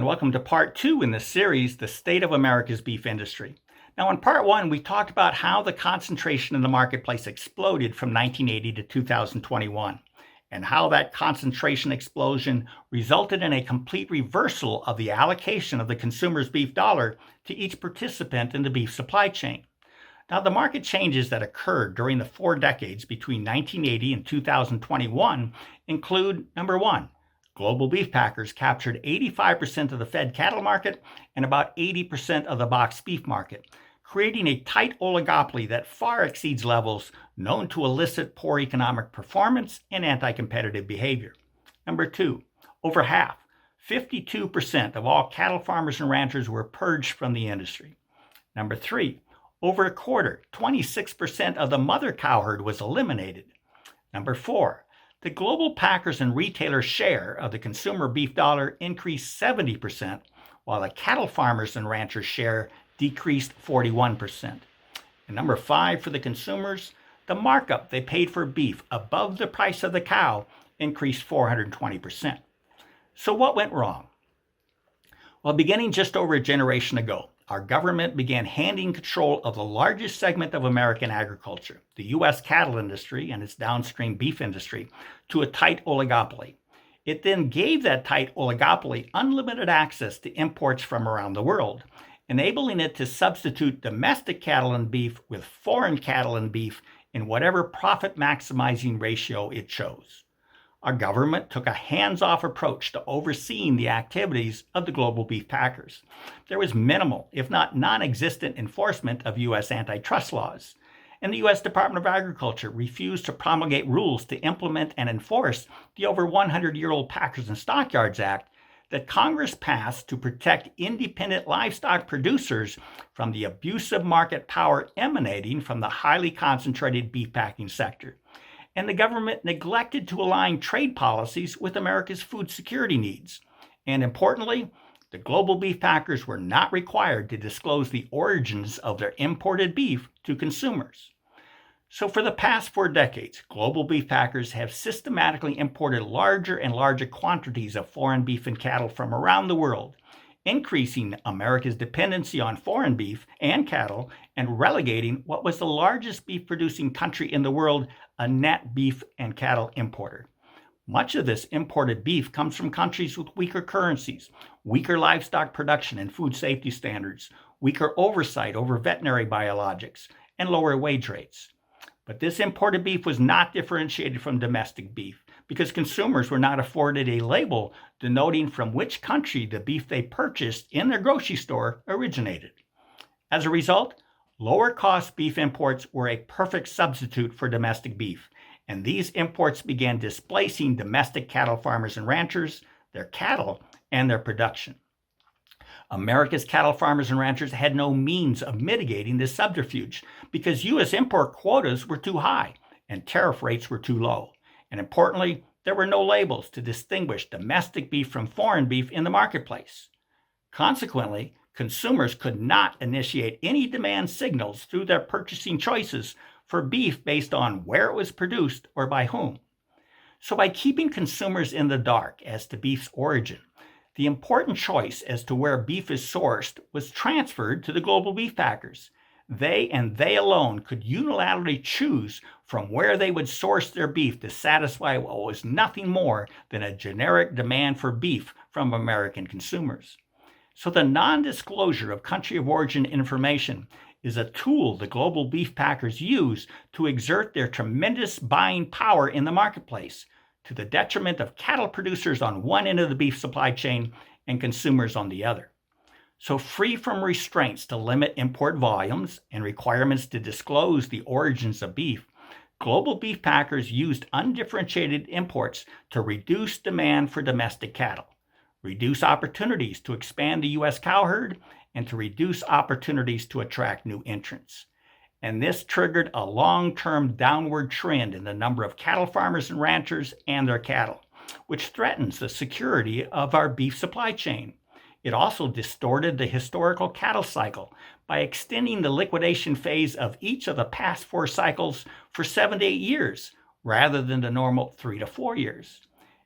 and welcome to part 2 in the series, The State of America's Beef Industry. Now, in part 1, we talked about how the concentration in the marketplace exploded from 1980 to 2021, and how that concentration explosion resulted in a complete reversal of the allocation of the consumer's beef dollar to each participant in the beef supply chain. Now, the market changes that occurred during the 4 decades between 1980 and 2021 include, number 1, global beef packers captured 85% of the fed cattle market and about 80% of the boxed beef market, creating a tight oligopoly that far exceeds levels known to elicit poor economic performance and anti-competitive behavior. Number 2, over half, 52% of all cattle farmers and ranchers were purged from the industry. Number 3, over a quarter, 26% of the mother cowherd was eliminated. Number 4, the global packers and retailers' share of the consumer beef dollar increased 70%, while the cattle farmers and ranchers' share decreased 41%. And number 5, for the consumers, the markup they paid for beef above the price of the cow increased 420%. So what went wrong? Well, beginning just over a generation ago, our government began handing control of the largest segment of American agriculture, the U.S. cattle industry and its downstream beef industry, to a tight oligopoly. It then gave that tight oligopoly unlimited access to imports from around the world, enabling it to substitute domestic cattle and beef with foreign cattle and beef in whatever profit-maximizing ratio it chose. Our government took a hands-off approach to overseeing the activities of the global beef packers. There was minimal, if not non-existent, enforcement of U.S. antitrust laws, and the U.S. Department of Agriculture refused to promulgate rules to implement and enforce the over 100-year-old Packers and Stockyards Act that Congress passed to protect independent livestock producers from the abusive market power emanating from the highly concentrated beef packing sector. And the government neglected to align trade policies with America's food security needs. And importantly, the global beef packers were not required to disclose the origins of their imported beef to consumers. So for the past 4 decades, global beef packers have systematically imported larger and larger quantities of foreign beef and cattle from around the world, increasing America's dependency on foreign beef and cattle and relegating what was the largest beef-producing country in the world a net beef and cattle importer. Much of this imported beef comes from countries with weaker currencies, weaker livestock production and food safety standards, weaker oversight over veterinary biologics, and lower wage rates. But this imported beef was not differentiated from domestic beef because consumers were not afforded a label denoting from which country the beef they purchased in their grocery store originated. As a result, lower-cost beef imports were a perfect substitute for domestic beef, and these imports began displacing domestic cattle farmers and ranchers, their cattle, and their production. America's cattle farmers and ranchers had no means of mitigating this subterfuge because U.S. import quotas were too high and tariff rates were too low. And importantly, there were no labels to distinguish domestic beef from foreign beef in the marketplace. Consequently, consumers could not initiate any demand signals through their purchasing choices for beef based on where it was produced or by whom. So by keeping consumers in the dark as to beef's origin, the important choice as to where beef is sourced was transferred to the global beef packers. They and they alone could unilaterally choose from where they would source their beef to satisfy what was nothing more than a generic demand for beef from American consumers. So the non-disclosure of country of origin information is a tool the global beef packers use to exert their tremendous buying power in the marketplace, to the detriment of cattle producers on one end of the beef supply chain and consumers on the other. So free from restraints to limit import volumes and requirements to disclose the origins of beef, global beef packers used undifferentiated imports to reduce demand for domestic cattle, reduce opportunities to expand the U.S. cowherd, and to reduce opportunities to attract new entrants. And this triggered a long-term downward trend in the number of cattle farmers and ranchers and their cattle, which threatens the security of our beef supply chain. It also distorted the historical cattle cycle by extending the liquidation phase of each of the past 4 cycles for 7 to 8 years, rather than the normal 3 to 4 years.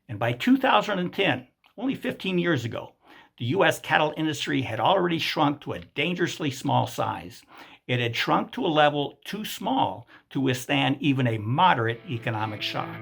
And by 2010, only 15 years ago, The U.S. cattle industry had already shrunk to a dangerously small size. It had shrunk to a level too small to withstand even a moderate economic shock.